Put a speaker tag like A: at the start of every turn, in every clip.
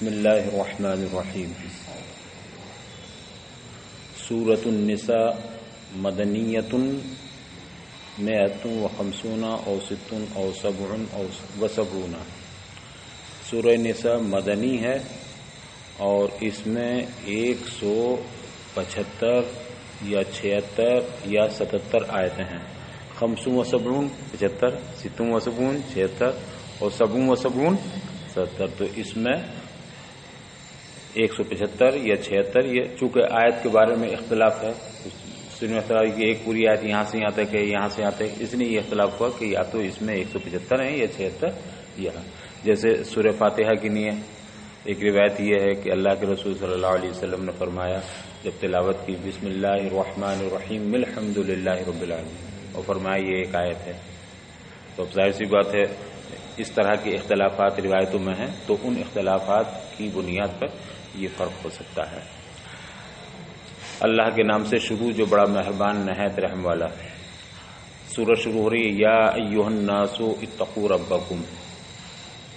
A: بسم اللہ الرحمن الرحیم۔ سورۃ النساء مدنیۃ 150 او 60 او 70 او 70۔ سورہ نساء مدنی ہے اور اس میں 175 یا 76 یا 77 آیتیں ہیں۔ 50 و 70 75، 60 و 70 76 اور 70 و 70 70۔ تو اس میں 175 یا 76، یہ چونکہ آیت کے بارے میں اختلاف ہے، کہ ایک پوری آیت یہاں سے یہاں تک ہے، یہاں سے یہاں تک، اس لیے یہ اختلاف ہوا کہ یا تو اس میں 175 ہیں یا 76 یہاں۔ جیسے سورہ فاتحہ کی نہیں ہے، ایک روایت یہ ہے کہ اللہ کے رسول صلی اللہ علیہ وسلم نے فرمایا جب تلاوت کی بسم اللہ الرحمن الرحیم الحمد للہ رب العالمین، اور فرمایا یہ ایک آیت ہے۔ تو اب ظاہر سی بات ہے اس طرح کے اختلافات روایتوں میں ہیں، تو ان اختلافات کی بنیاد پر یہ فرق ہو سکتا ہے۔ اللہ کے نام سے شروع جو بڑا مہربان نہایت رحم والا۔ سورہ شروع ہو رہی ہے یا ایھا الناس اتقوا ربکم،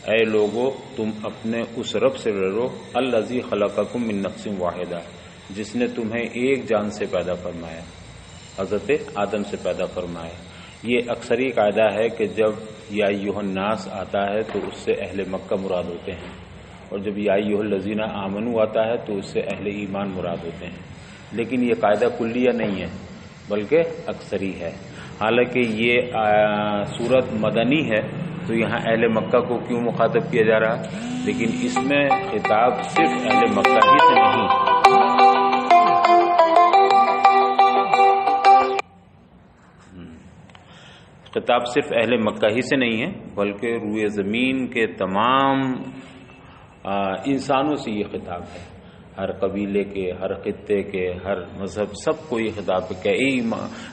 A: اے لوگو تم اپنے اس رب سے ڈرو الذی خلقکم من نفس واحدہ، جس نے تمہیں ایک جان سے پیدا فرمایا، حضرت آدم سے پیدا فرمایا۔ یہ اکثری قاعدہ ہے کہ جب یا ایھا الناس آتا ہے تو اس سے اہل مکہ مراد ہوتے ہیں، اور جب یا ایھا الذین آمنوا آتا ہے تو اس سے اہل ایمان مراد ہوتے ہیں۔ لیکن یہ قاعدہ کلیہ نہیں ہے بلکہ اکثری ہے۔ حالانکہ یہ سورت مدنی ہے تو یہاں اہل مکہ کو کیوں مخاطب کیا جا رہا، لیکن اس میں خطاب صرف اہل مکہ ہی سے نہیں، خطاب صرف اہل مکہ ہی سے نہیں ہے بلکہ روئے زمین کے تمام انسانوں سے یہ خطاب ہے، ہر قبیلے کے، ہر خطے کے، ہر مذہب، سب کو یہ خطاب ہے کہ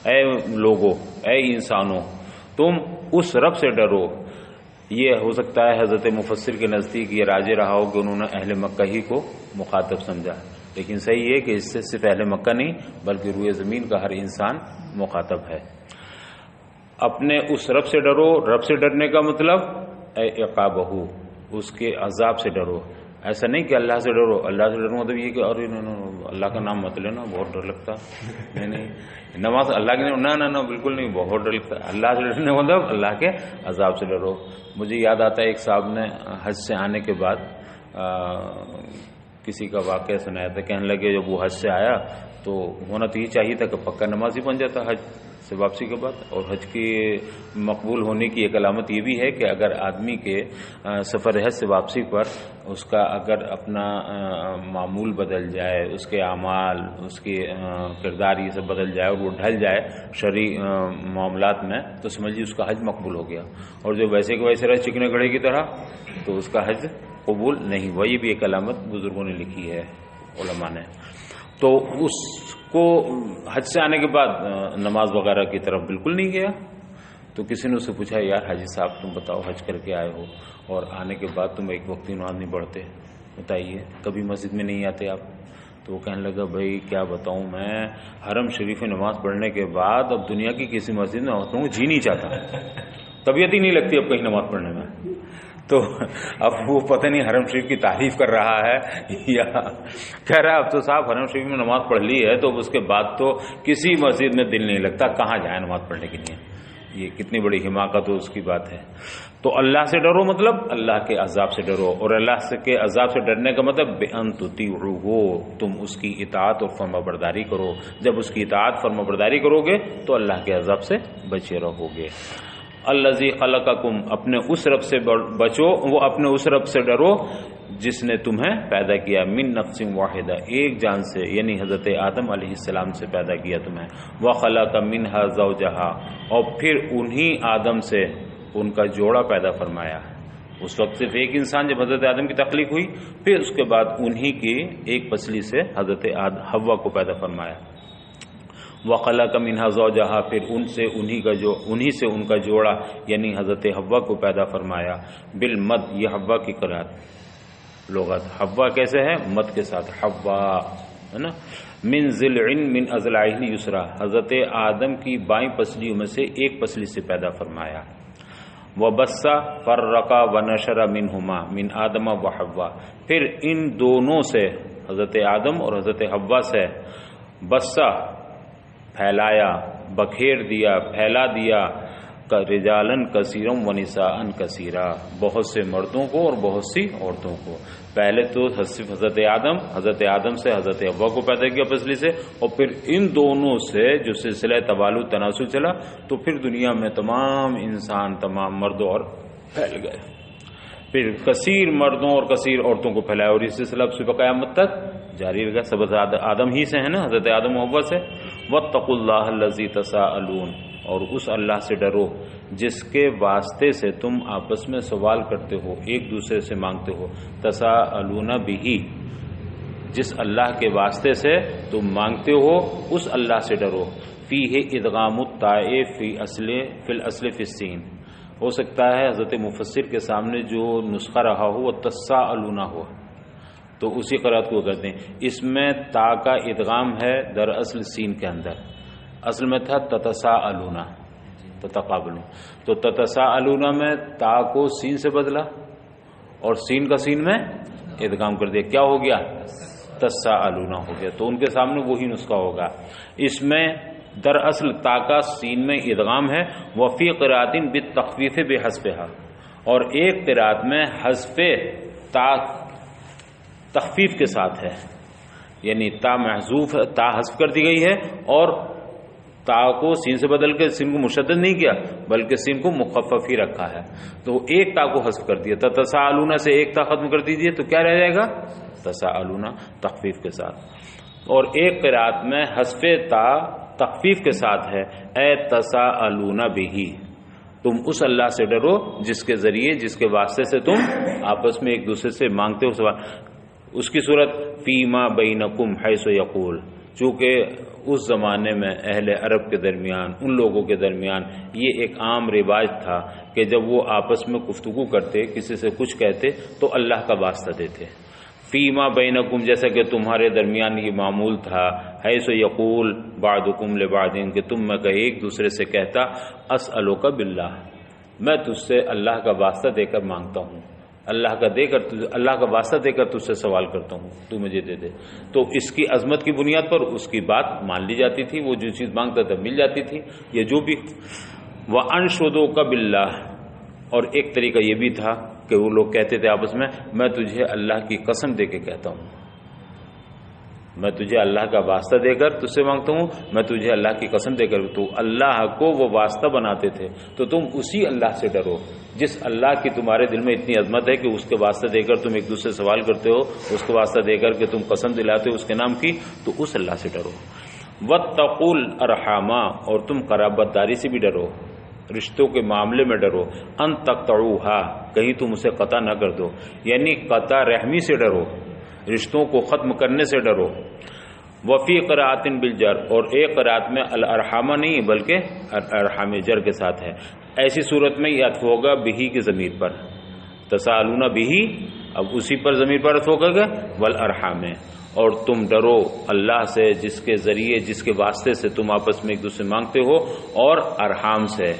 A: اے لوگو، اے انسانوں، تم اس رب سے ڈرو۔ یہ ہو سکتا ہے حضرت مفسر کے نزدیک یہ راجح رہا ہو کہ انہوں نے اہل مکہ ہی کو مخاطب سمجھا، لیکن صحیح ہے کہ اس سے صرف اہل مکہ نہیں بلکہ روئے زمین کا ہر انسان مخاطب ہے۔ اپنے اس رب سے ڈرو، رب سے ڈرنے کا مطلب اے عقابہ، اس کے عذاب سے ڈرو۔ ایسا نہیں کہ اللہ سے ڈرو، اللہ سے ڈرو مطلب یہ کہ ارے اللہ کا نام مت لینا بہت ڈر لگتا، نہیں نماز اللہ کے نہ بالکل نہیں، بہت ڈر لگتا۔ اللہ سے ڈرنے مطلب اللہ کے عذاب سے ڈرو۔ مجھے یاد آتا ہے ایک صاحب نے حج سے آنے کے بعد کسی کا واقعہ سنایا تھا، کہنے لگے جب وہ حج سے آیا تو ہونا تو یہ چاہیے تھا کہ پکا نمازی بن جاتا حج سے واپسی کے بعد، اور حج کی مقبول ہونے کی ایک علامت یہ بھی ہے کہ اگر آدمی کے سفر حج سے واپسی پر اس کا اگر اپنا معمول بدل جائے، اس کے اعمال، اس کی کردار یہ سب بدل جائے اور وہ ڈھل جائے شرعی معاملات میں، تو سمجھیے اس کا حج مقبول ہو گیا، اور جو ویسے کے ویسے رہے چکنے گھڑے کی طرح تو اس کا حج قبول نہیں ہوا۔ یہ بھی ایک علامت بزرگوں نے لکھی ہے، علماء نے۔ تو اس کو حج سے آنے کے بعد نماز وغیرہ کی طرف بالکل نہیں گیا، تو کسی نے اس سے پوچھا یار حاجی صاحب تم بتاؤ حج کر کے آئے ہو اور آنے کے بعد تم ایک وقتی نماز نہیں پڑھتے، بتائیے کبھی مسجد میں نہیں آتے آپ؟ تو وہ کہنے لگا بھائی کیا بتاؤں، میں حرم شریف میں نماز پڑھنے کے بعد اب دنیا کی کسی مسجد میں ہوتا ہوں جی نہیں چاہتا، طبیعت ہی نہیں لگتی اب کہیں نماز پڑھنے میں۔ تو اب وہ پتہ نہیں حرم شریف کی تعریف کر رہا ہے یا کہہ رہا ہے اب تو صاحب حرم شریف میں نماز پڑھ لی ہے تو اس کے بعد تو کسی مسجد میں دل نہیں لگتا، کہاں جائے نماز پڑھنے کے لیے۔ یہ کتنی بڑی حماقت ہو اس کی بات ہے۔ تو اللہ سے ڈرو مطلب اللہ کے عذاب سے ڈرو، اور اللہ کے عذاب سے ڈرنے کا مطلب بِأَن تُطِيعُوهُ، تم اس کی اطاعت اور فرما برداری کرو۔ جب اس کی اطاعت فرما برداری کرو گے تو اللہ کے عذاب سے بچے رہو گے۔ الذی خلقکم، اپنے اس رب سے بچو، وہ اپنے اس رب سے ڈرو جس نے تمہیں پیدا کیا، من نفس واحدہ، ایک جان سے، یعنی حضرت آدم علیہ السلام سے پیدا کیا تمہیں، وخلق منہا زوجہا، اور پھر انہی آدم سے ان کا جوڑا پیدا فرمایا۔ اس وقت صرف ایک انسان جب حضرت آدم کی تخلیق ہوئی، پھر اس کے بعد انہی کی ایک پسلی سے حضرت حوا کو پیدا فرمایا۔ وخلق منہا زوجہا، پھر انہی سے ان کا جوڑا یعنی حضرت حوا کو پیدا فرمایا، بالمد، یہ حوا کی قرات لغت، حوا کیسے ہے؟ مد کے ساتھ، حوا ہے نا، من ضلع من اضلاعہ الیسریٰ، حضرت آدم کی بائیں پسلیوں میں سے ایک پسلی سے پیدا فرمایا۔ وبث فرق ونشر منہما من آدم و حوا، پھر ان دونوں سے حضرت آدم اور حضرت حوا سے بثا پھیلایا، بکھیر دیا، پھیلا دیا، رجالن کثیرا و نساء کثیرا، بہت سے مردوں کو اور بہت سی عورتوں کو۔ پہلے تو صرف حضرت آدم سے حضرت حوا کو پیدا کیا پسلی سے، اور پھر ان دونوں سے جو سلسلہ توالد تناسل چلا تو پھر دنیا میں تمام انسان، تمام مردوں اور پھیل گئے، پھر کثیر مردوں اور کثیر عورتوں کو پھیلایا، اور اس سلسلہ صبح قیامت تک جاری رہے گا۔ سب آدم ہی سے ہے نا، حضرت آدم و حوا سے۔ واتقوا اللہ الذی تساءلون، اور اس اللہ سے ڈرو جس کے واسطے سے تم آپس میں سوال کرتے ہو، ایک دوسرے سے مانگتے ہو۔ تساءلون بہ، جس اللہ کے واسطے سے تم مانگتے ہو اس اللہ سے ڈرو۔ فیہ ادغام التاء فی الاصل فی السین، ہو سکتا ہے حضرت مفسر کے سامنے جو نسخہ رہا ہو وہ تساءلون ہو، تو اسی قرأت کو کرتے ہیں۔ اس میں تا کا ادغام ہے دراصل سین کے اندر، اصل میں تھا تتساءلون، تتقابلون، تو تتساءلون میں تا کو سین سے بدلا اور سین کا سین میں ادغام کر دیا، کیا ہو گیا؟ تساءلون ہو گیا، تو ان کے سامنے وہی نسخہ ہوگا۔ اس میں دراصل تا کا سین میں ادغام ہے، وفی قراءۃ بالتخفیف بحذفها، اور ایک قراءت میں حذف تا تخفیف کے ساتھ ہے، یعنی تا محذوف، تا حذف کر دی گئی ہے اور تا کو سین سے بدل کے سین کو مشدد نہیں کیا بلکہ سین کو مخفف ہی رکھا ہے، تو ایک تا کو حذف کر دیا، تساءلون سے ایک تا ختم کر دیجئے تو کیا رہ جائے گا؟ تساءلون تخفیف کے ساتھ، اور ایک قراءت میں حذف تا تخفیف کے ساتھ ہے، اے تساءلون بہ، تم اس اللہ سے ڈرو جس کے ذریعے، جس کے واسطے سے تم آپس میں ایک دوسرے سے مانگتے ہو سوال۔ اس کی صورت فیما بینکم حیث یقول، چونکہ اس زمانے میں اہل عرب کے درمیان، ان لوگوں کے درمیان یہ ایک عام رواج تھا کہ جب وہ آپس میں گفتگو کرتے، کسی سے کچھ کہتے تو اللہ کا واسطہ دیتے۔ فیما بینکم، جیسا کہ تمہارے درمیان یہ معمول تھا، حیث یقول بعضکم لبعض، کہ تم میں کہ ایک دوسرے سے کہتا اسألک باللہ، میں تجھ سے اللہ کا واسطہ دے کر مانگتا ہوں، اللہ کا واسطہ دے کر تجھ سے سوال کرتا ہوں، تو مجھے دے دے۔ تو اس کی عظمت کی بنیاد پر اس کی بات مان لی جاتی تھی، وہ جو چیز مانگتا تھا مل جاتی تھی، یہ جو بھی۔ وَأَنْشُدُكَ بِاللَّهِ، اور ایک طریقہ یہ بھی تھا کہ وہ لوگ کہتے تھے آپس میں تجھے اللہ کی قسم دے کے کہتا ہوں، میں تجھے اللہ کا واسطہ دے کر تجھ سے مانگتا ہوں، میں تجھے اللہ کی قسم دے کر، تو اللہ کو وہ واسطہ بناتے تھے، تو تم اسی اللہ سے ڈرو جس اللہ کی تمہارے دل میں اتنی عظمت ہے کہ اس کے واسطہ دے کر تم ایک دوسرے سے سوال کرتے ہو، اس کو واسطہ دے کر کہ تم قسم دلاتے ہو اس کے نام کی، تو اس اللہ سے ڈرو۔ واتقوا الارحام، اور تم قرابت داری سے بھی ڈرو، رشتوں کے معاملے میں ڈرو، ان تقطعوها، کہیں تم اسے قطع نہ کر دو، یعنی قطع رحمی سے ڈرو، رشتوں کو ختم کرنے سے ڈرو۔ وفی قراءۃ بالجر، اور ایک قراءت میں الارحام نہیں بلکہ الارحام جر کے ساتھ ہے، ایسی صورت میں یہ عطف ہوگا بہی کی ضمیر پر، تساءلون بہی، اب اسی پر ضمیر پر عطف ہوگا کہ والارحام، اور تم ڈرو اللہ سے جس کے ذریعے، جس کے واسطے سے تم آپس میں ایک دوسرے مانگتے ہو، اور ارحام سے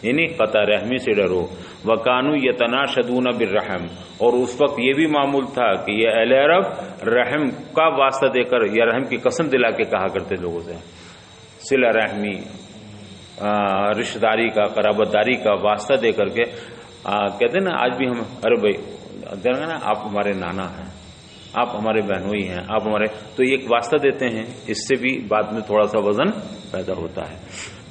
A: یعنی قطع رحمی سے ڈرو۔ وَكَانُوا يَتَنَاشَدُونَ بِالرَّحْمِ، اور اس وقت یہ بھی معمول تھا کہ یہ اہل عرب رحم کا واسطہ دے کر یا رحم کی قسم دلا کے کہا کرتے لوگوں سے، صلہ رحمی، رشتہ داری کا، قرابت داری کا واسطہ دے کر کے کہتے ہیں نا آج بھی ہم، ارے بھائی نا آپ ہمارے نانا ہیں، آپ ہمارے بہنوئی ہیں، آپ ہمارے، تو یہ ایک واسطہ دیتے ہیں، اس سے بھی بعد میں تھوڑا سا وزن پیدا ہوتا ہے۔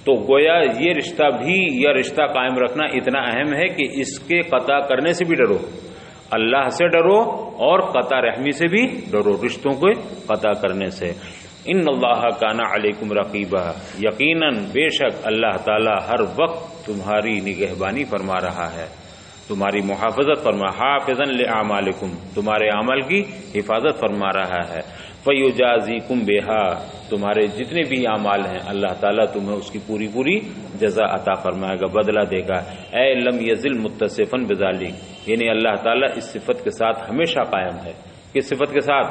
A: تو گویا یہ رشتہ بھی، یا رشتہ قائم رکھنا اتنا اہم ہے کہ اس کے قطع کرنے سے بھی ڈرو، اللہ سے ڈرو اور قطع رحمی سے بھی ڈرو، رشتوں کو قطع کرنے سے۔ ان اللہ کان علیکم رقیبا، یقیناً بے شک اللہ تعالی ہر وقت تمہاری نگہبانی فرما رہا ہے، تمہاری محافظت فرما، حافظا لأعمالکم، تمہارے عمل کی حفاظت فرما رہا ہے۔ فَيُجَازِيكُمْ بِهَا، تمہارے جتنے بھی اعمال ہیں اللہ تعالیٰ تمہیں اس کی پوری پوری جزا عطا فرمائے گا، بدلہ دے گا۔ اے لم یزل متصفا بذالک، یعنی اللہ تعالیٰ اس صفت کے ساتھ ہمیشہ قائم ہے، کس صفت کے ساتھ؟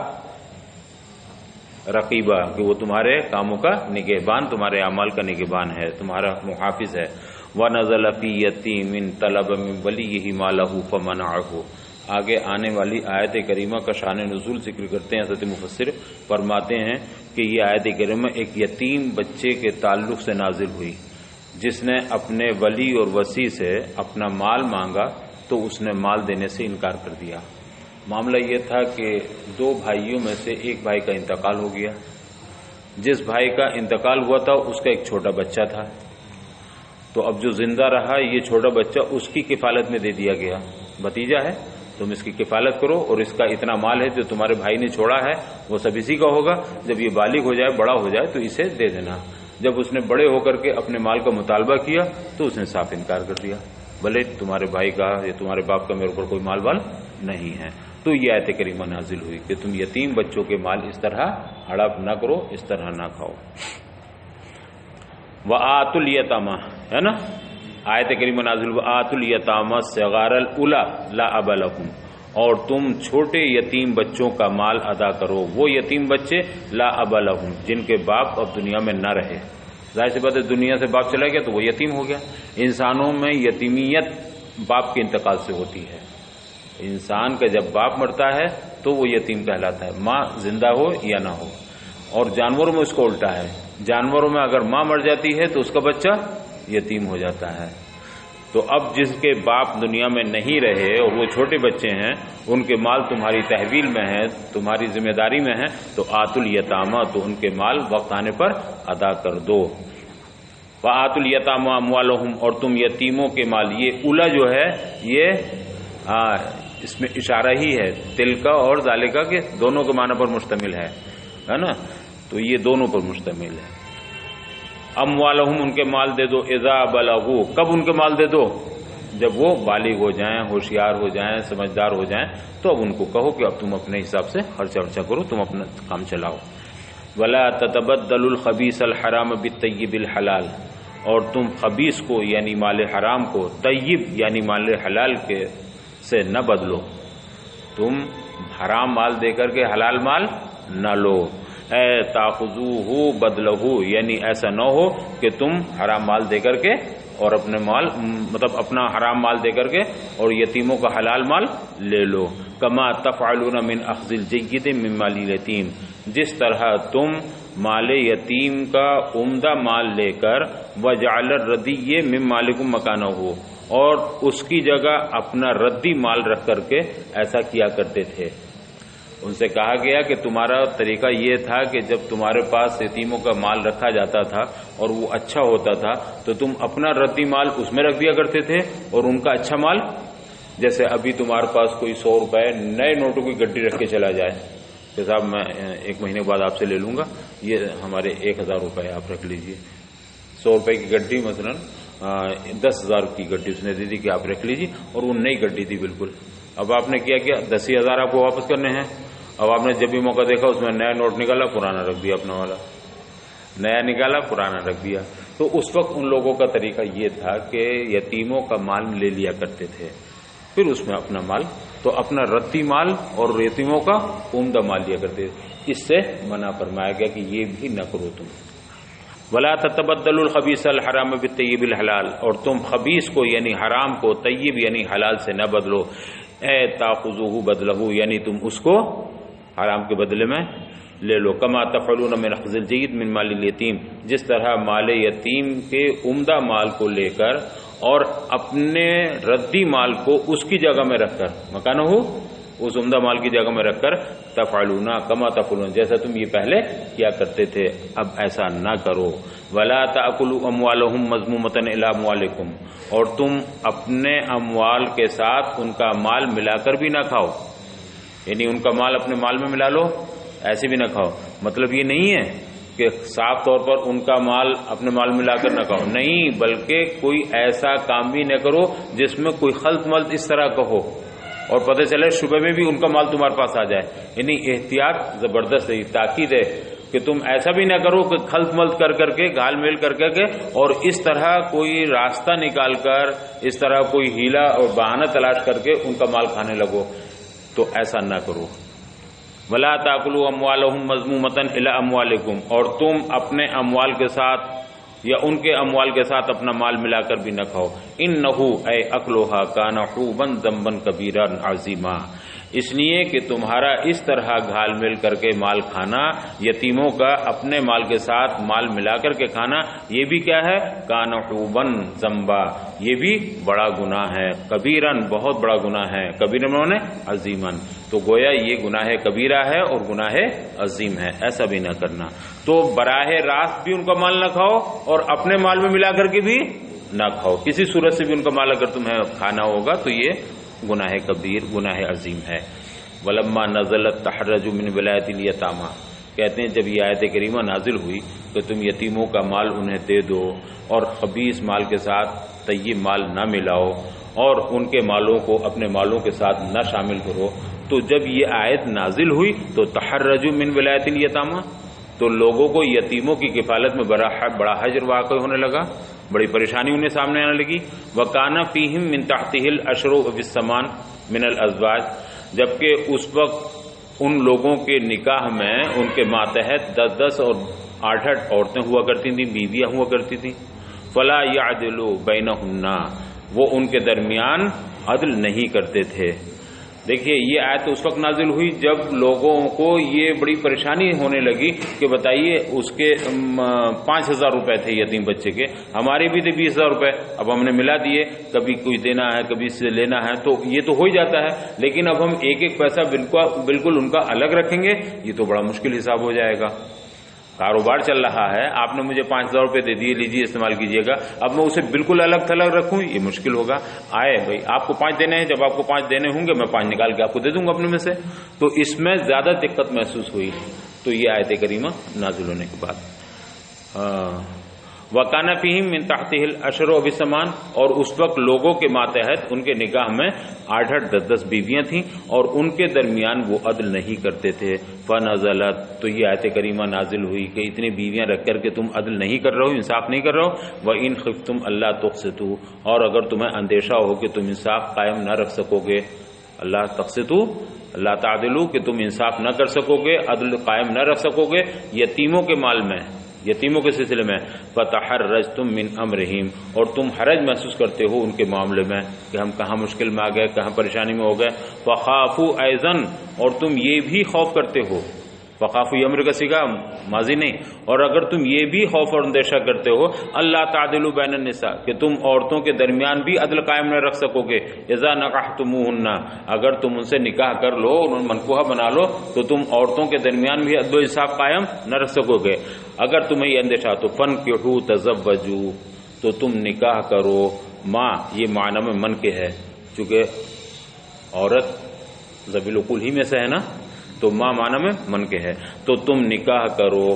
A: رقیبہ، کہ وہ تمہارے کاموں کا نگہبان، تمہارے اعمال کا نگہبان ہے، تمہارا محافظ ہے۔ وَنَزَلَ فِي يَتِيمٍ طَلَبَ مِن وَلِيِّهِ مَالَهُ فَمَنَعَهُ۔ آگے آنے والی آیت کریمہ کا شان نزول ذکر کرتے ہیں حضرت مفسر، فرماتے ہیں کہ یہ آیت کریمہ ایک یتیم بچے کے تعلق سے نازل ہوئی جس نے اپنے ولی اور وصی سے اپنا مال مانگا تو اس نے مال دینے سے انکار کر دیا۔ معاملہ یہ تھا کہ دو بھائیوں میں سے ایک بھائی کا انتقال ہو گیا۔ جس بھائی کا انتقال ہوا تھا اس کا ایک چھوٹا بچہ تھا، تو اب جو زندہ رہا یہ چھوٹا بچہ اس کی کفالت میں دے دیا گیا، بھتیجا ہے تم اس کی کفالت کرو، اور اس کا اتنا مال ہے جو تمہارے بھائی نے چھوڑا ہے وہ سب اسی کا ہوگا، جب یہ بالغ ہو جائے بڑا ہو جائے تو اسے دے دینا۔ جب اس نے بڑے ہو کر کے اپنے مال کا مطالبہ کیا تو اس نے صاف انکار کر دیا، بھلے تمہارے بھائی کا یا تمہارے باپ کا میرے اوپر کوئی مال وال نہیں ہے۔ تو یہ آیت کریمہ نازل ہوئی کہ تم یتیم بچوں کے مال اس طرح ہڑپ نہ کرو، اس طرح نہ کھاؤ۔ وَآتُوا الْيَتَامَى ہے نا، آیت کریمہ نازل وَآتُوا الْيَتَامَى صِغَارَ الْأُولَىٰ لَا أَبَ لَهُمْ، اور تم چھوٹے یتیم بچوں کا مال ادا کرو، وہ یتیم بچے لا اب لہم جن کے باپ اب دنیا میں نہ رہے۔ ظاہر سی بات ہے دنیا سے باپ چلا گیا تو وہ یتیم ہو گیا۔ انسانوں میں یتیمیت باپ کے انتقال سے ہوتی ہے، انسان کا جب باپ مرتا ہے تو وہ یتیم کہلاتا ہے، ماں زندہ ہو یا نہ ہو۔ اور جانوروں میں اس کو الٹا ہے، جانوروں میں اگر ماں مر جاتی ہے تو اس کا بچہ یتیم ہو جاتا ہے۔ تو اب جس کے باپ دنیا میں نہیں رہے اور وہ چھوٹے بچے ہیں، ان کے مال تمہاری تحویل میں ہے، تمہاری ذمہ داری میں ہے، تو آتوا الیتامى تو ان کے مال وقت آنے پر ادا کر دو۔ وآتوا الیتامى اموالهم، اور تم یتیموں کے مال، یہ اولا جو ہے یہ اس میں اشارہ ہی ہے تلکا اور ذالکا کے دونوں کے معنی پر مشتمل ہے نا، تو یہ دونوں پر مشتمل ہے۔ اموالہم ان کے مال دے دو، اذا بلغوا کب ان کے مال دے دو؟ جب وہ بالغ ہو جائیں، ہوشیار ہو جائیں، سمجھدار ہو جائیں، تو اب ان کو کہو کہ اب تم اپنے حساب سے خرچہ ورچہ کرو، تم اپنا کام چلاؤ۔ ولا تتبدلوا الخبیث الحرام بالطیب الحلال، اور تم خبیث کو یعنی مال حرام کو طیب یعنی مال حلال کے سے نہ بدلو، تم حرام مال دے کر کے حلال مال نہ لو۔ اے تاخذوہ بدلہ، یعنی ایسا نہ ہو کہ تم حرام مال دے کر کے اور اپنے مال مطلب اپنا حرام مال دے کر کے اور یتیموں کا حلال مال لے لو۔ کما تفعلون من اخذ الجید من مال الیتیم، جس طرح تم مال یتیم کا عمدہ مال لے کر وجعل الردی من مالکم مکانہ، اور اس کی جگہ اپنا ردی مال رکھ کر کے ایسا کیا کرتے تھے۔ ان سے کہا گیا کہ تمہارا طریقہ یہ تھا کہ جب تمہارے پاس یتیموں کا مال رکھا جاتا تھا اور وہ اچھا ہوتا تھا تو تم اپنا ردی مال اس میں رکھ دیا کرتے تھے، اور ان کا اچھا مال، جیسے ابھی تمہارے پاس کوئی 100 روپے نئے نوٹوں کی گڈی رکھ کے چلا جائے کہ صاحب میں 1 مہینے بعد آپ سے لے لوں گا، یہ ہمارے 1000 روپے آپ رکھ لیجئے۔ 100 روپے کی گڈی مثلا 10,000 کی گڈی اس نے دے دی کہ آپ رکھ لیجیے، اور وہ نئی گڈی تھی بالکل۔ اب آپ نے کیا 10,000 آپ کو واپس کرنے ہیں، اب آپ نے جب بھی موقع دیکھا اس میں نیا نوٹ نکالا، پرانا رکھ دیا، اپنا والا نیا نکالا پرانا رکھ دیا۔ تو اس وقت ان لوگوں کا طریقہ یہ تھا کہ یتیموں کا مال لے لیا کرتے تھے، پھر اس میں اپنا مال، تو اپنا ردی مال اور یتیموں کا عمدہ مال لیا کرتے تھے۔ اس سے منع فرمایا گیا کہ یہ بھی نہ کرو تم۔ ولا تتبدلوا الخبیث الحرام بالطیب الحلال، اور تم خبیث کو یعنی حرام کو طیب یعنی حلال سے نہ بدلو۔ اے تاخذوہ بدلہ، یعنی تم اس کو حرام کے بدلے میں لے لو۔ کما تفعلون من اخذ الجید من مال الیتیم، جس طرح مال یتیم کے عمدہ مال کو لے کر اور اپنے ردی مال کو اس کی جگہ میں رکھ کر، مکانہ ہو اس عمدہ مال کی جگہ میں رکھ کر، تفعلون کما تفعلون جیسا تم یہ پہلے کیا کرتے تھے، اب ایسا نہ کرو۔ ولا تأکلوا اموالهم مذمومۃ الی اموالکم، اور تم اپنے اموال کے ساتھ ان کا مال ملا کر بھی نہ کھاؤ، یعنی ان کا مال اپنے مال میں ملا لو، ایسے بھی نہ کھاؤ۔ مطلب یہ نہیں ہے کہ صاف طور پر ان کا مال اپنے مال ملا کر نہ کھاؤ، نہیں، بلکہ کوئی ایسا کام بھی نہ کرو جس میں کوئی خلط ملط اس طرح کا ہو اور پتہ چلے شبہ میں بھی ان کا مال تمہارے پاس آ جائے۔ یعنی احتیاط زبردست ہے، تاکید ہے کہ تم ایسا بھی نہ کرو کہ خلط ملط کر کر کے گھال میل کر کر کے اور اس طرح کوئی راستہ نکال کر، اس طرح کوئی ہیلا اور بہانہ تلاش کر کے ان کا مال کھانے لگو، تو ایسا نہ کرو۔ ولا تاکلوا اموالهم مذمومۃ الی اموالکم، اور تم اپنے اموال کے ساتھ یا ان کے اموال کے ساتھ اپنا مال ملا کر بھی نہ کھاؤ. انہو اے اکلوہا کان حوبا ذنبا کبیرا عظیما، اس لیے کہ تمہارا اس طرح گھال مل کر کے مال کھانا، یتیموں کا اپنے مال کے ساتھ مال ملا کر کے کھانا، یہ بھی کیا ہے؟ کان حوبا ذنبا، یہ بھی بڑا گناہ ہے. کبیرن بہت بڑا گناہ ہے، کبیرن نے عظیمن، تو گویا یہ گناہ کبیرہ ہے اور گناہ عظیم ہے، ایسا بھی نہ کرنا. تو براہ راست بھی ان کا مال نہ کھاؤ اور اپنے مال میں ملا کر کے بھی نہ کھاؤ، کسی صورت سے بھی ان کا مال اگر تمہیں کھانا ہوگا تو یہ گناہ کبیر، گناہ عظیم ہے. ولما نزلت تحرج من ولایت الیتامى، کہتے ہیں جب یہ آیت کریمہ نازل ہوئی کہ تم یتیموں کا مال انہیں دے دو اور خبیث مال کے ساتھ طیب مال نہ ملاؤ اور ان کے مالوں کو اپنے مالوں کے ساتھ نہ شامل کرو، تو جب یہ آیت نازل ہوئی تو تحرجوا من ولایت الیتامى، تو لوگوں کو یتیموں کی کفالت میں بڑا حجر واقع ہونے لگا، بڑی پریشانی انہیں سامنے آنے لگی. وَكَانَ فِيهِمْ مِنْ تَحْتِهِ الْأَشْرُ وَالثَّمَانُ مِنَ الْأَزْوَاجِ، جبکہ اس وقت ان لوگوں کے نکاح میں ان کے ماتحت 10 اور 8 عورتیں ہوا کرتی تھیں، بیویاں ہوا کرتی تھیں. فَلَا يَعْدِلُ بَيْنَهُنَّ، وہ ان کے درمیان عدل نہیں کرتے تھے. دیکھیے یہ آیت اس وقت نازل ہوئی جب لوگوں کو یہ بڑی پریشانی ہونے لگی کہ بتائیے اس کے 5,000 روپے تھے یتیم بچے کے، ہمارے بھی تھے 20,000 روپے، اب ہم نے ملا دیے، کبھی کوئی دینا ہے کبھی سے لینا ہے، تو یہ تو ہو ہی جاتا ہے، لیکن اب ہم ایک ایک پیسہ بالکل ان کا الگ رکھیں گے، یہ تو بڑا مشکل حساب ہو جائے گا. کاروبار چل رہا ہے، آپ نے مجھے 5,000 روپے دے دیے، لیجیے استعمال کیجیے گا، اب میں اسے بالکل الگ تھلگ رکھوں، یہ مشکل ہوگا. آئے بھائی آپ کو 5 دینے ہیں، جب آپ کو 5 دینے ہوں گے میں 5 نکال کے آپ کو دے دوں گا اپنے میں سے. تو اس میں زیادہ دقت محسوس ہوئی، تو یہ آیت کریمہ نازل ہونے کے بعد وَكَانَ فِيهِمْ مِنْ تَحْتِهِ الْأَشْرُ وَالثَّمَانُ، اور اس وقت لوگوں کے ماتحت ان کے نکاح میں 8 10 بیویاں تھیں اور ان کے درمیان وہ عدل نہیں کرتے تھے. فَنَزَلَتْ، تو یہ آیت کریمہ نازل ہوئی کہ اتنی بیویاں رکھ کر کے تم عدل نہیں کر رہے ہو، انصاف نہیں کر رہے ہو. وَإِنْ خِفْتُمْ أَلَّا تُقْسِطُوا، اور اگر تمہیں اندیشہ ہو کہ تم انصاف قائم نہ رکھ سکو گے، اللہ تقسطوا اللہ تعدلوا، کہ تم انصاف نہ کر سکو گے، عدل قائم نہ رکھ سکو گے یتیموں کے مال میں، یتیموں کے سلسلے میں. فَتَحَرَّجْتُم مِّنْ أَمْرِهِمْ، اور تم حرج محسوس کرتے ہو ان کے معاملے میں کہ ہم کہاں مشکل میں آ گئے، کہاں پریشانی میں ہو گئے. فَخَافُوا أَيْضًا، اور تم یہ بھی خوف کرتے ہو، فَخَافُوا یہ امر کا صیغہ ماضی نہیں، اور اگر تم یہ بھی خوف اور اندیشہ کرتے ہو اللہ تعدلوا بین النساء، کہ تم عورتوں کے درمیان بھی عدل قائم نہ رکھ سکو گے. اذا نکحتموہن، اگر تم ان سے نکاح کر لو، انہیں منکوحہ بنا لو، تو تم عورتوں کے درمیان بھی عدل و انصاف قائم نہ رکھ سکو گے. اگر تمہیں یہ اندیشہ تو فنکحوا تزوجوا، تو تم نکاح کرو. ماں یہ معنی میں من کے ہے، چونکہ عورت ذوی العقول ہی میں سے ہے نا، تو ماں معنی میں من کے ہے، تو تم نکاح کرو.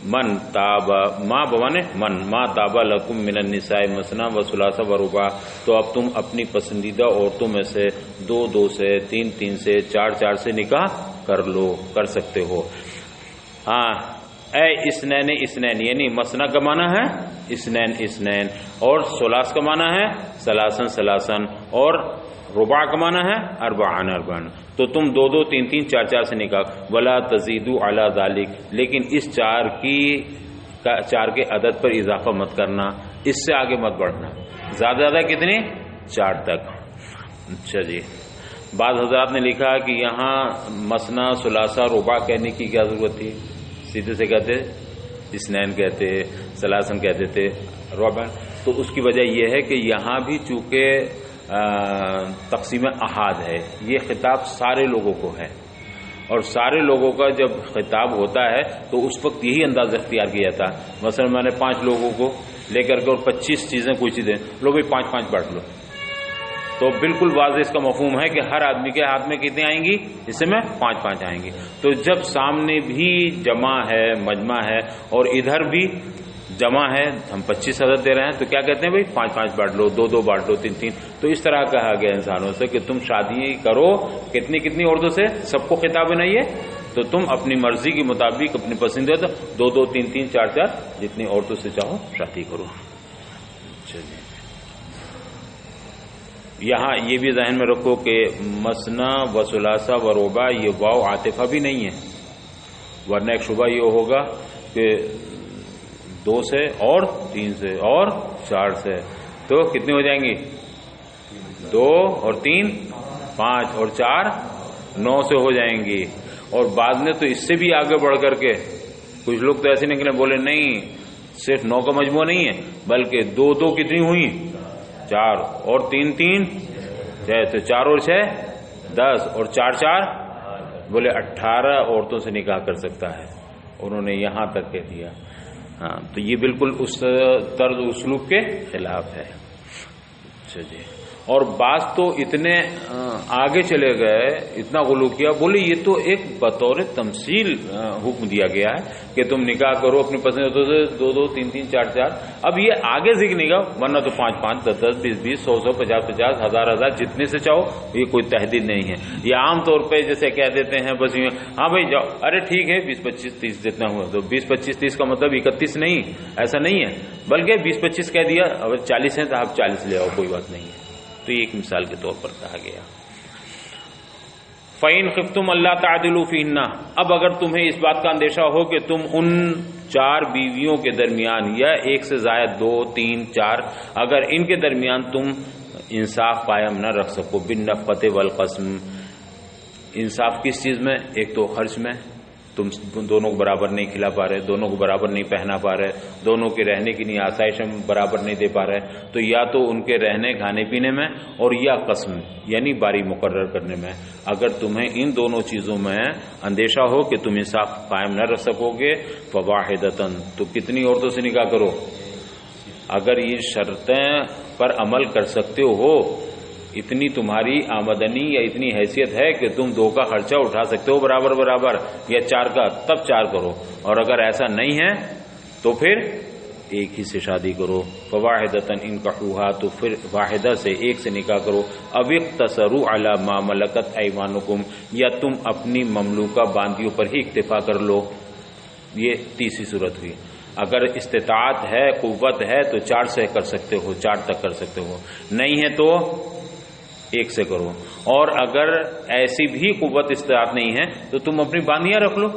A: من تابا، ماں بوانے من، ماں تابا لکم من النساء مثنی و ثلاث و رباع، تو اب تم اپنی پسندیدہ عورتوں میں سے 2 سے 3 سے 4 سے نکاح کر لو، کر سکتے ہو. ہاں اے اسنین، یعنی مثنی کا معنی ہے اسنین، اور ثلاث کا معنی ہے ثلاثن، اور رباع کا معنی ہے اربعان، تو تم 2 3 4 سے نکاح. ولا تزیدوا علی ذلک، لیکن اس 4 کے عدد پر اضافہ مت کرنا، اس سے آگے مت بڑھنا. زیادہ کتنے؟ 4 تک. اچھا جی، بعض حضرات نے لکھا کہ یہاں مثنی ثلاثہ رباع کہنے کی کیا ضرورت تھی، سیدھے سے کہتے اسنین کہتے، ثلاثن کہتے تھے، ربع. تو اس کی وجہ یہ ہے کہ یہاں بھی چونکہ تقسیم احاد ہے، یہ خطاب سارے لوگوں کو ہے، اور سارے لوگوں کا جب خطاب ہوتا ہے تو اس وقت یہی انداز اختیار کیا تھا. مثلا میں نے 5 لوگوں کو لے کر کے اور 25 چیزیں کوئی چیزیں لو بھائی 5 بانٹ لو، تو بالکل واضح اس کا مفہوم ہے کہ ہر آدمی کے ہاتھ میں کتنے آئیں گی، اس میں 5 آئیں گی. تو جب سامنے بھی جمع ہے، مجمع ہے، اور ادھر بھی جمع ہے، ہم 25 عدد دے رہے ہیں، تو کیا کہتے ہیں بھائی 5 بانٹ لو، 2 بانٹ لو، 3. تو اس طرح کہا گیا انسانوں سے کہ تم شادی کرو کتنی عورتوں سے، سب کو خطاب نہیں ہے، تو تم اپنی مرضی کے مطابق اپنی پسندیدہ 2 3 4 جتنی عورتوں سے چاہو شادی کرو. چلیے یہاں یہ بھی ذہن میں رکھو کہ مثنی و ثلاثہ و رباع یہ واو عاطفہ بھی نہیں ہے، ورنہ ایک شبہ یہ ہوگا کہ 2 سے اور 3 سے اور 4 سے، تو کتنی ہو جائیں گی؟ 2 اور 3 5 اور 4 9 سے ہو جائیں گی۔ اور بعد میں تو اس سے بھی آگے بڑھ کر کے کچھ لوگ تو ایسے نکلے بولے نہیں صرف 9 کا مجموعہ نہیں ہے بلکہ 2 2 کتنی ہوئی 4 اور 3 3 6، تو 4 اور 6 10 اور 4 4 بولے 18 عورتوں سے نکاح کر سکتا ہے، انہوں نے یہاں تک کہہ دیا۔ ہاں تو یہ بالکل اس طرز اسلوب کے خلاف ہے۔ اچھا جی، اور بعض تو اتنے آگے چلے گئے، اتنا غلو کیا، بولے یہ تو ایک بطور تمثیل حکم دیا گیا ہے کہ تم نکاح کرو اپنی پسند سے 2 2 3 3 4 4۔ اب یہ آگے ذکر نہیں گا، ورنہ تو 5 5 10 10 20 20 100 100 50 50 1000 1000 جتنے سے چاہو، یہ کوئی تحدید نہیں ہے۔ یہ عام طور پہ جیسے کہہ دیتے ہیں بس ہاں بھائی جاؤ، ارے ٹھیک ہے 20 25 30 جتنا ہوا، تو 20 25 30 کا مطلب 31 نہیں، ایسا نہیں ہے، بلکہ 20 25 کہہ دیا، اگر 40 ہیں تو آپ 40 لے آؤ، کوئی بات نہیں ہے۔ تو یہ ایک مثال کے طور پر کہا گیا۔ فَإِنْ خِفْتُمْ أَلَّا تَعْدِلُوا فِيهِنَّ، اب اگر تمہیں اس بات کا اندیشہ ہو کہ تم ان 4 بیویوں کے درمیان یا ایک سے زائد 2 3 4 اگر ان کے درمیان تم انصاف قائم نہ رکھ سکو، بالنفقۃ والقسم، انصاف کس چیز میں؟ ایک تو خرچ میں، تم دونوں کو برابر نہیں کھلا پا رہے، دونوں کو برابر نہیں پہنا پا رہے، دونوں کے رہنے کی نہیں آسائش ہم برابر نہیں دے پا رہے، تو یا تو ان کے رہنے کھانے پینے میں، اور یا قسم یعنی باری مقرر کرنے میں۔ اگر تمہیں ان دونوں چیزوں میں اندیشہ ہو کہ تم انصاف قائم نہ رکھ سکو گے، فواحدۃ، تو کتنی عورتوں سے نکاح کرو؟ اگر یہ شرطیں پر عمل کر سکتے ہو، اتنی تمہاری آمدنی یا اتنی حیثیت ہے کہ تم 2 کا خرچہ اٹھا سکتے ہو برابر برابر، یا 4 کا، تب 4 کرو، اور اگر ایسا نہیں ہے تو پھر ایک ہی سے شادی کرو۔ فواحدۃ انکحوها، تو پھر واحدہ سے ایک سے نکاح کرو۔ او اقتصروا علی ما ملکت ایمانکم، یا تم اپنی مملوکہ باندیوں پر ہی اکتفا کر لو۔ یہ تیسری صورت ہوئی۔ اگر استطاعت ہے، قوت ہے تو 4 سے کر سکتے ہو، 4 تک کر سکتے ہو، نہیں ہے تو 1 سے کرو۔ اور اگر ایسی بھی قوت استطاعت نہیں ہے تو تم اپنی باندیاں رکھ لو،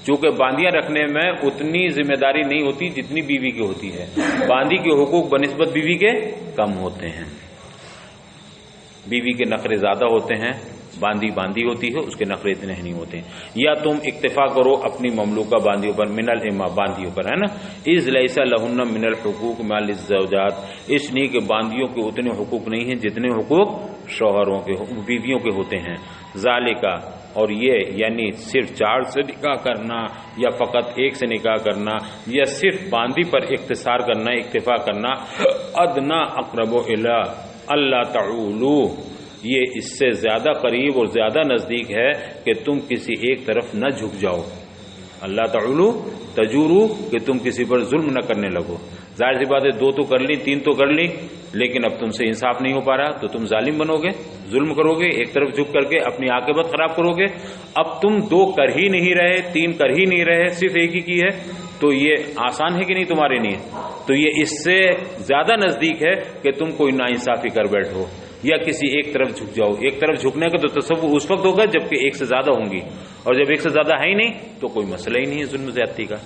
A: چونکہ باندیاں رکھنے میں اتنی ذمہ داری نہیں ہوتی جتنی بیوی کی ہوتی ہے، باندی کے حقوق بنسبت بیوی کے کم ہوتے ہیں، بیوی کے نخرے زیادہ ہوتے ہیں، باندی ہوتی ہے اس کے نخرے اتنے نہیں ہوتے ہیں۔ یا تم اکتفا کرو اپنی مملوکہ باندیوں پر، من الاماء باندیوں پر، ہے نا، اذ لیس لہن من الحقوق ما للزوجات، اس لیے کہ باندیوں کے اتنے حقوق نہیں ہیں جتنے حقوق شوہروں کے، بیویوں کے ہوتے ہیں۔ ذالکا، اور یہ یعنی صرف 4 سے نکاح کرنا یا فقط 1 سے نکاح کرنا یا صرف باندی پر اختصار کرنا، اکتفا کرنا، ادنا اقرب الی اللہ تعولوا، یہ اس سے زیادہ قریب اور زیادہ نزدیک ہے کہ تم کسی ایک طرف نہ جھک جاؤ۔ اللہ تعولوا تجورو، کہ تم کسی پر ظلم نہ کرنے لگو۔ ظاہر سی بات ہے 2 تو کر لی، 3 تو کر لی، لیکن اب تم سے انصاف نہیں ہو پا رہا تو تم ظالم بنو گے، ظلم کرو گے، ایک طرف جھک کر کے اپنی عاقبت خراب کرو گے۔ اب تم 2 کر ہی نہیں رہے، 3 کر ہی نہیں رہے، صرف 1 ہی کی ہے، تو یہ آسان ہے کہ نہیں تمہارے لیے؟ تو یہ اس سے زیادہ نزدیک ہے کہ تم کوئی ناانصافی کر بیٹھو یا کسی ایک طرف جھک جاؤ۔ ایک طرف جھکنے کا تو تصور اس وقت ہوگا جبکہ 1 سے زیادہ ہوں گی، اور جب 1 سے زیادہ ہے ہی نہیں تو کوئی مسئلہ ہی نہیں ہے ظلم زیادتی کا۔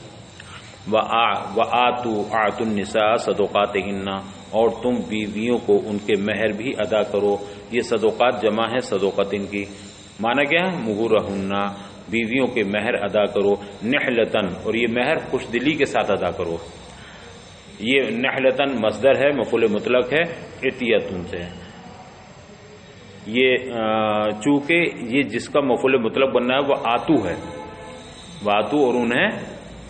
A: وَآتُوا النِّسَاءَ صَدُقَاتِهِنَّ، اور تم بیویوں کو ان کے مہر بھی ادا کرو۔ یہ صدقات جمع ہے صدقاتن کی، معنی کیا ہے؟ مہورہن، بیویوں کے مہر ادا کرو، نحلتن، اور یہ مہر خوش دلی کے ساتھ ادا کرو۔ یہ نحلتن مصدر ہے، مفعول مطلق ہے، عطیتن سے، یہ چونکہ یہ جس کا مفعول مطلق بننا ہے وہ آتو ہے، واتو، اور انہیں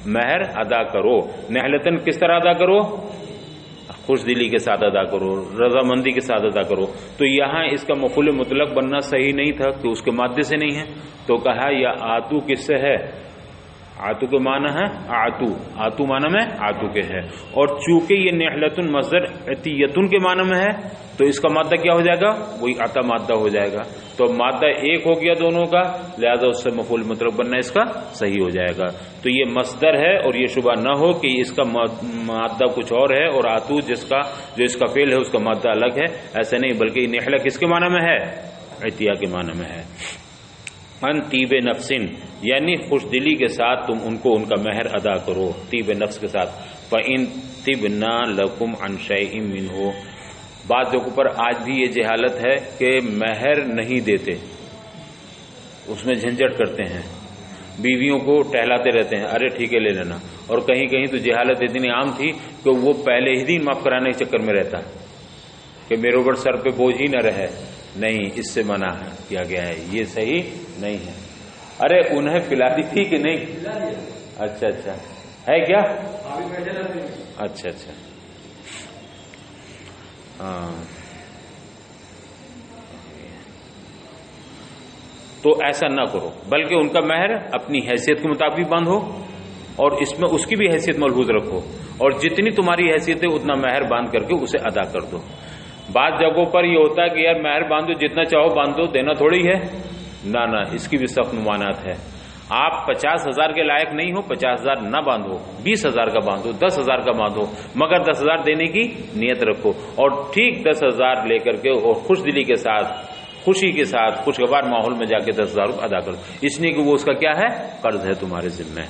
A: مہر ادا کرو۔ نحلتن کس طرح ادا کرو؟ خوش دلی کے ساتھ ادا کرو، رضامندی کے ساتھ ادا کرو۔ تو یہاں اس کا مفعول مطلق بننا صحیح نہیں تھا کہ اس کے مادے سے نہیں ہے، تو کہا یا آتو کس سے ہے؟ آتو کے معنی ہے آتو، آتو معنی میں آتو کے ہے، اور چونکہ یہ نحلتن مصدر عطیتن کے معنی میں ہے تو اس کا مادہ کیا ہو جائے گا؟ وہی عطا مادہ ہو جائے گا، تو مادہ 1 ہو گیا دونوں کا، لہذا اس سے مفعول مطلق بننا اس کا صحیح ہو جائے گا۔ تو یہ مصدر ہے، اور یہ شبہ نہ ہو کہ اس کا مادہ کچھ اور ہے، اور آتو جو اس کا فعل ہے اس کا مادہ الگ ہے، ایسا نہیں، بلکہ یہ نحلہ کس کے معنی میں ہے؟ عطیہ کے معنی میں ہے۔ ان طیب نفس، یعنی خوش دلی کے ساتھ تم ان کو ان کا مہر ادا کرو، طیب نفس کے ساتھ۔ فَإِن طِبْنَا لَكُمْ عَنْ شَيْءٍ مِّنْهُ۔ بعض جگہوں پر آج بھی یہ جہالت ہے کہ مہر نہیں دیتے، اس میں جھنجٹ کرتے ہیں، بیویوں کو ٹہلاتے رہتے ہیں، ارے ٹھیک ہے لے لینا، اور کہیں کہیں تو جہالت اتنی عام تھی کہ وہ پہلے ہی دن معاف کرانے کے چکر میں رہتا کہ میرے اوپر سر پہ بوجھ ہی نہ رہے۔ نہیں، اس سے منع کیا گیا ہے، یہ صحیح نہیں ہے۔ ارے انہیں پلا دی تھی کہ نہیں؟ اچھا اچھا، ہے کیا؟ اچھا اچھا، ہاں، تو ایسا نہ کرو، بلکہ ان کا مہر اپنی حیثیت کے مطابق باندھو، اور اس میں اس کی بھی حیثیت ملحوظ رکھو، اور جتنی تمہاری حیثیت ہے اتنا مہر باندھ کر کے اسے ادا کر دو۔ بعض جگہوں پر یہ ہوتا ہے کہ یار مہر باندھو، جتنا چاہو باندھو، دینا تھوڑی ہے، نہ اس کی بھی سخت ممانعت ہے۔ آپ 50,000 کے لائق نہیں ہو، 50,000 نہ باندھو، 20,000 کا باندھو، 10,000 کا باندھو، مگر 10,000 دینے کی نیت رکھو، اور ٹھیک 10,000 لے کر کے اور خوش دلی کے ساتھ، خوشی کے ساتھ، خوشگوار ماحول میں جا کے 10,000 ادا کرو، اس لیے کہ وہ اس کا کیا ہے؟ قرض ہے تمہارے ذمہ۔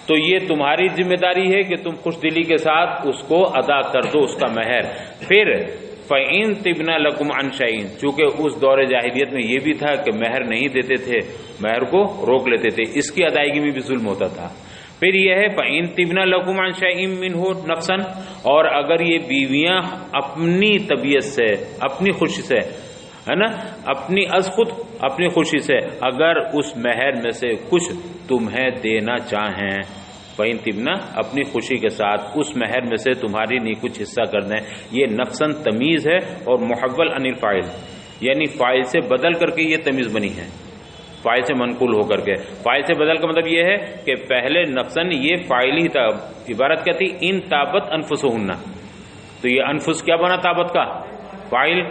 A: تو یہ تمہاری ذمہ داری ہے کہ تم خوش دلی کے ساتھ اس کو ادا کر دو، اس کا مہر۔ پھر فَإِن طِبْنَا لَكُمْ عَنْ شَيْءٍ، چونکہ اس دور جاہلیت میں یہ بھی تھا کہ مہر نہیں دیتے تھے، مہر کو روک لیتے تھے، اس کی ادائیگی میں بھی ظلم ہوتا تھا۔ پھر یہ ہے فَإِن طِبْنَا لَكُمْ عَنْ شَيْءٍ مِّنْهُ نَفْسًا، اور اگر یہ بیویاں اپنی طبیعت سے، اپنی خوشی سے، ہے نا، اپنی از خود اپنی خوشی سے اگر اس مہر میں سے کچھ تمہیں دینا چاہیں، فَإِن طِبْنَا، اپنی خوشی کے ساتھ اس مہر میں سے تمہاری نہیں کچھ حصہ کر دیں۔ یہ نفساً تمیز ہے، اور محول عن الفاعل، یعنی فاعل سے بدل کر کے یہ تمیز بنی ہے، فاعل سے منقول ہو کر کے۔ فاعل سے بدل کا مطلب یہ ہے کہ پہلے نفساً یہ فاعل ہی تھا، عبارت کیا تھی؟ ان تابت انفسہن، تو یہ انفس کیا بنا تابت کا؟ فاعل،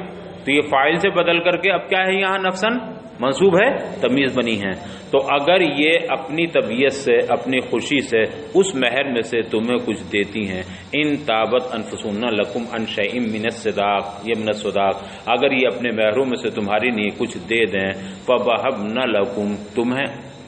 A: تو یہ فاعل سے بدل کر کے اب کیا ہے یہاں؟ نفساً منصوب ہے، تمیز بنی ہے۔ تو اگر یہ اپنی طبیعت سے، اپنی خوشی سے اس مہر میں سے تمہیں کچھ دیتی ہیں، ان تابت انفسہن لکم عن شیء من الصداق، یہ من الصداق، اگر یہ اپنے مہروں میں سے تمہاری لیے کچھ دے دیں، فوہبن لکم، تمہیں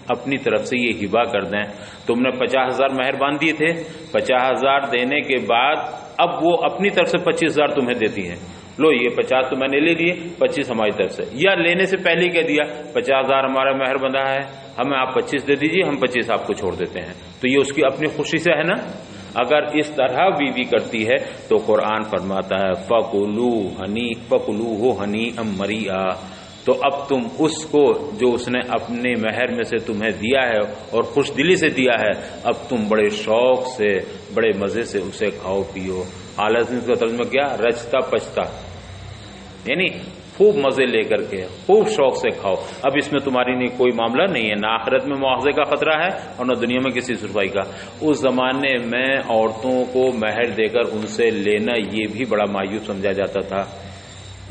A: اپنی طرف سے یہ ہبہ کر دیں۔ تم نے 50,000 مہر باندھ دیے تھے، 50,000 دینے کے بعد اب وہ اپنی طرف سے 25,000 تمہیں دیتی ہیں، لو یہ 50 تو میں نے لے لیے، 25 ہماری طرف سے، یا لینے سے پہلے کہہ دیا 50,000 ہمارا مہر بندھا ہے، ہمیں آپ 25 دے دیجیے، ہم 25 آپ کو چھوڑ دیتے ہیں، تو یہ اس کی اپنی خوشی سے ہے نا۔ اگر اس طرح بیوی کرتی ہے تو قرآن فرماتا ہے فَكُلُوهُ هَنِيئًا مَرِيئًا، تو اب تم اس کو جو اس نے اپنے مہر میں سے تمہیں دیا ہے اور خوش دلی سے دیا ہے، اب تم بڑے شوق سے، بڑے مزے سے اسے کھاؤ پیو۔ اعلیٰ حضرت کا ترجمہ کیا؟ رچتا پچتا، یعنی خوب مزے لے کر کے، خوب شوق سے کھاؤ۔ اب اس میں تمہاری نہیں کوئی معاملہ نہیں ہے، نہ آخرت میں مواخذے کا خطرہ ہے اور نہ دنیا میں کسی سرفائی کا۔ اس زمانے میں عورتوں کو مہر دے کر ان سے لینا یہ بھی بڑا مایوب سمجھا جاتا تھا،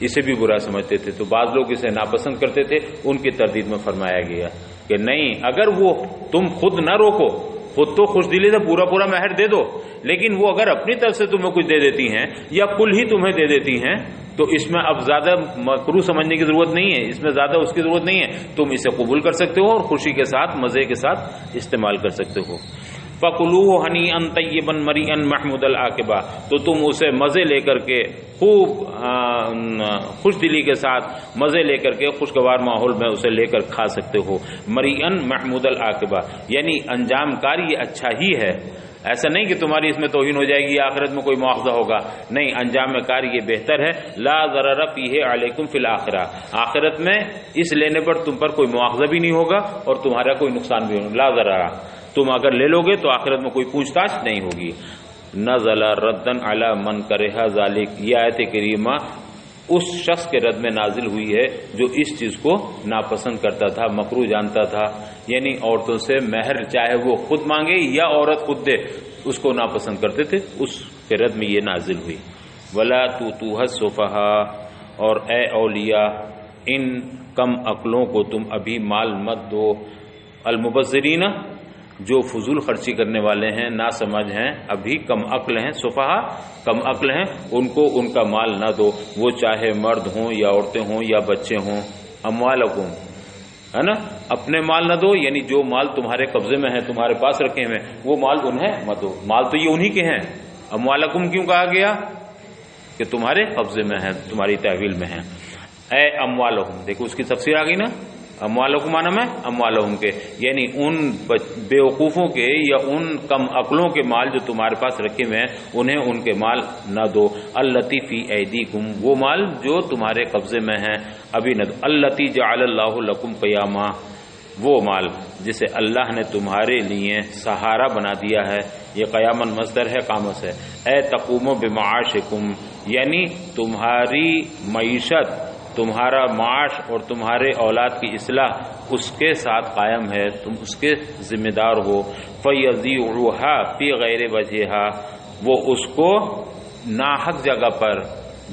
A: اسے بھی برا سمجھتے تھے، تو بعض لوگ اسے ناپسند کرتے تھے۔ ان کی تردید میں فرمایا گیا کہ نہیں، اگر وہ تم خود نہ روکو، خود تو خوش دلی سے پورا مہر دے دو، لیکن وہ اگر اپنی طرف سے تمہیں کچھ دے دیتی ہیں یا کل ہی تمہیں دے دیتی ہیں، تو اس میں اب زیادہ مکروہ سمجھنے کی ضرورت نہیں ہے، اس میں زیادہ اس کی ضرورت نہیں ہے، تم اسے قبول کر سکتے ہو اور خوشی کے ساتھ، مزے کے ساتھ استعمال کر سکتے ہو۔ فَكُلُوهُ هَنِيئًا طَيِّبًا مَرِيئًا مَحْمُودَ الْعَاقِبَةِ، تو تم اسے مزے لے کر کے، خوب خوش دلی کے ساتھ مزے لے کر کے، خوشگوار ماحول میں اسے لے کر کھا سکتے ہو۔ مَرِيئًا مَحْمُودَ الْعَاقِبَةِ، یعنی انجام کار یہ اچھا ہی ہے، ایسا نہیں کہ تمہاری اس میں توہین ہو جائے گی، آخرت میں کوئی مواخذہ ہوگا، نہیں، انجام کار یہ بہتر ہے۔ لا ضرر فیہ علیکم فی الآخرہ، آخرت میں اس لینے پر تم پر کوئی مواخذہ بھی نہیں ہوگا اور تمہارا کوئی نقصان بھی ہوگا۔ لا ضرر، تم اگر لے لو گے تو آخرت میں کوئی پوچھ تاچھ نہیں ہوگی۔ نزل ردًا علی من کرہ ذلک، یہ آیت کریمہ اس شخص کے رد میں نازل ہوئی ہے جو اس چیز کو ناپسند کرتا تھا، مکروہ جانتا تھا، یعنی عورتوں سے مہر چاہے وہ خود مانگے یا عورت خود دے، اس کو ناپسند کرتے تھے، اس کے رد میں یہ نازل ہوئی۔ ولا تؤتوها السفهاء، اور اے اولیاء ان کم عقلوں کو تم ابھی مال مت دو، المبذرین جو فضول خرچی کرنے والے ہیں، نا سمجھ ہیں، ابھی کم عقل ہیں، سفہا کم عقل ہیں، ان کو ان کا مال نہ دو، وہ چاہے مرد ہوں یا عورتیں ہوں یا بچے ہوں۔ اموالکم، ہے نا. اپنے مال نہ دو، یعنی جو مال تمہارے قبضے میں ہے، تمہارے پاس رکھے ہوئے وہ مال انہیں مت دو. مال تو یہ انہی کے ہیں. اموالکم کیوں کہا گیا؟ کہ تمہارے قبضے میں ہے، تمہاری تحویل میں ہے. اے اموالہم، دیکھو اس کی تفسیر آ گئی نا. اموالکم معنی میں اموالہم کے، یعنی ان بیوقوفوں کے یا ان کم عقلوں کے مال جو تمہارے پاس رکھے ہوئے ہیں انہیں ان کے مال نہ دو. التی فی ایدیکم، وہ مال جو تمہارے قبضے میں ہیں ابھی نہ دو. التی جعل اللہ لکم قیاما، وہ مال جسے اللہ نے تمہارے لیے سہارا بنا دیا ہے. یہ قیامن مصدر ہے، قامت ہے. اے تقوم بمعاشکم، یعنی تمہاری معیشت، تمہارا معاش اور تمہارے اولاد کی اصلاح اس کے ساتھ قائم ہے، تم اس کے ذمہ دار ہو. فَيَضِيعُهَا فِي غَيْرِ وَجْهِهَا، وہ اس کو ناحق جگہ پر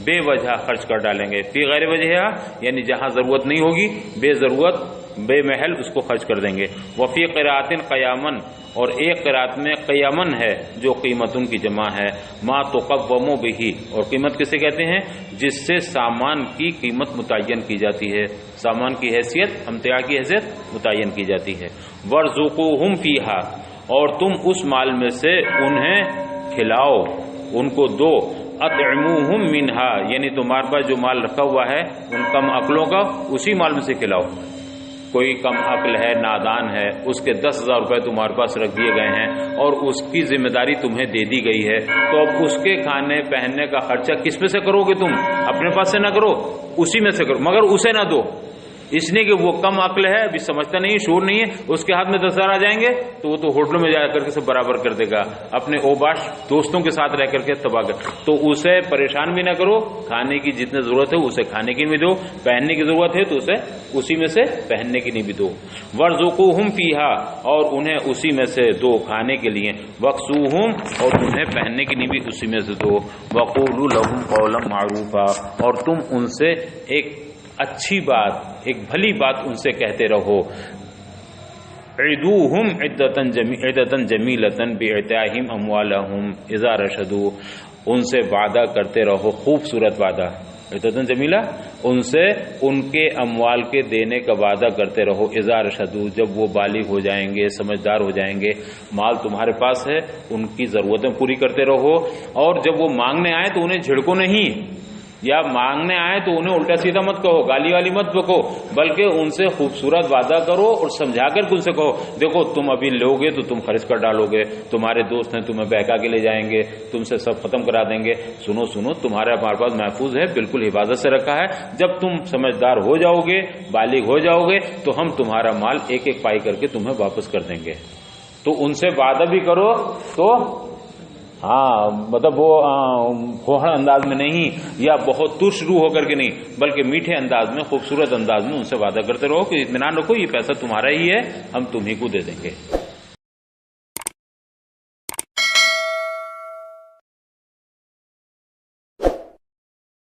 A: بے وجہ خرچ کر ڈالیں گے. فی غیر وجہ یعنی جہاں ضرورت نہیں ہوگی، بے ضرورت بے محل اس کو خرچ کر دیں گے. وفی قرات قیامن، اور ایک قرات میں قیامن ہے جو قیمتن کی جمع ہے. ما تقوم بہ، اور قیمت کسے کہتے ہیں؟ جس سے سامان کی قیمت متعین کی جاتی ہے، سامان کی حیثیت، امتیاع کی حیثیت متعین کی جاتی ہے. ورزقوہم فیہا، اور تم اس مال میں سے انہیں کھلاؤ، ان کو دو. اطعموہم منہا، یعنی تمہارے پاس جو مال رکھا ہوا ہے ان کم عقلوں کا اسی مال میں سے کھلاؤ. کوئی کم عقل ہے، نادان ہے، اس کے 10,000 روپے تمہارے پاس رکھ دیے گئے ہیں اور اس کی ذمہ داری تمہیں دے دی گئی ہے، تو اب اس کے کھانے پہننے کا خرچہ کس میں سے کرو گے؟ تم اپنے پاس سے نہ کرو، اسی میں سے کرو، مگر اسے نہ دو. اس لیے کہ وہ کم عقل ہے، ابھی سمجھتا نہیں، شعور نہیں ہے. اس کے ہاتھ میں 10,000 آ جائیں گے تو وہ تو ہوٹلوں میں جا کر کے سب برابر کر دے گا، اپنے اوباش دوستوں کے ساتھ رہ کر کے تباہ کر. تو اسے پریشان بھی نہ کرو، کھانے کی جتنے ضرورت ہے اسے کھانے کی بھی دو، پہننے کی ضرورت ہے تو اسے اسی میں سے پہننے کی نہیں بھی دو. ورزقوہم فیہا، اور انہیں اسی میں سے دو کھانے کے لیے. وقسوہم، اور انہیں پہننے کی نہیں بھی اسی میں سے دو. وقولوا لہم قولا معروفا، اور تم ان سے ایک اچھی بات، ایک بھلی بات ان سے کہتے رہو. عدوہم عدتا جمیلتا باعطائہم اموالہم اذا رشدوا، ان سے وعدہ کرتے رہو، خوبصورت وعدہ. عدتا جمیلہ، ان سے ان کے اموال کے دینے کا وعدہ کرتے رہو. اذا رشدوا، جب وہ بالغ ہو جائیں گے، سمجھدار ہو جائیں گے. مال تمہارے پاس ہے، ان کی ضرورتیں پوری کرتے رہو، اور جب وہ مانگنے آئے تو انہیں جھڑکو نہیں، یا مانگنے آئے تو انہیں الٹا سیدھا مت کہو، گالی والی مت بکو، بلکہ ان سے خوبصورت وعدہ کرو اور سمجھا کر ان سے کہو دیکھو تم ابھی لوگے تو تم خرچ کر ڈالو گے، تمہارے دوست ہیں تمہیں بہکا کے لے جائیں گے، تم سے سب ختم کرا دیں گے. سنو سنو، تمہارے ہمارے پاس محفوظ ہے، بالکل حفاظت سے رکھا ہے. جب تم سمجھدار ہو جاؤ گے، بالغ ہو جاؤ گے، تو ہم تمہارا مال ایک ایک پائی کر کے تمہیں واپس کر دیں گے. تو ان سے وعدہ بھی کرو تو ہاں، مطلب وہ کھوہڑ انداز میں نہیں یا بہت ترش روح ہو کر کے نہیں، بلکہ میٹھے انداز میں، خوبصورت انداز میں ان سے وعدہ کرتے رہو کہ اطمینان رکھو یہ پیسہ تمہارا ہی ہے، ہم تمہیں کو دے دیں گے.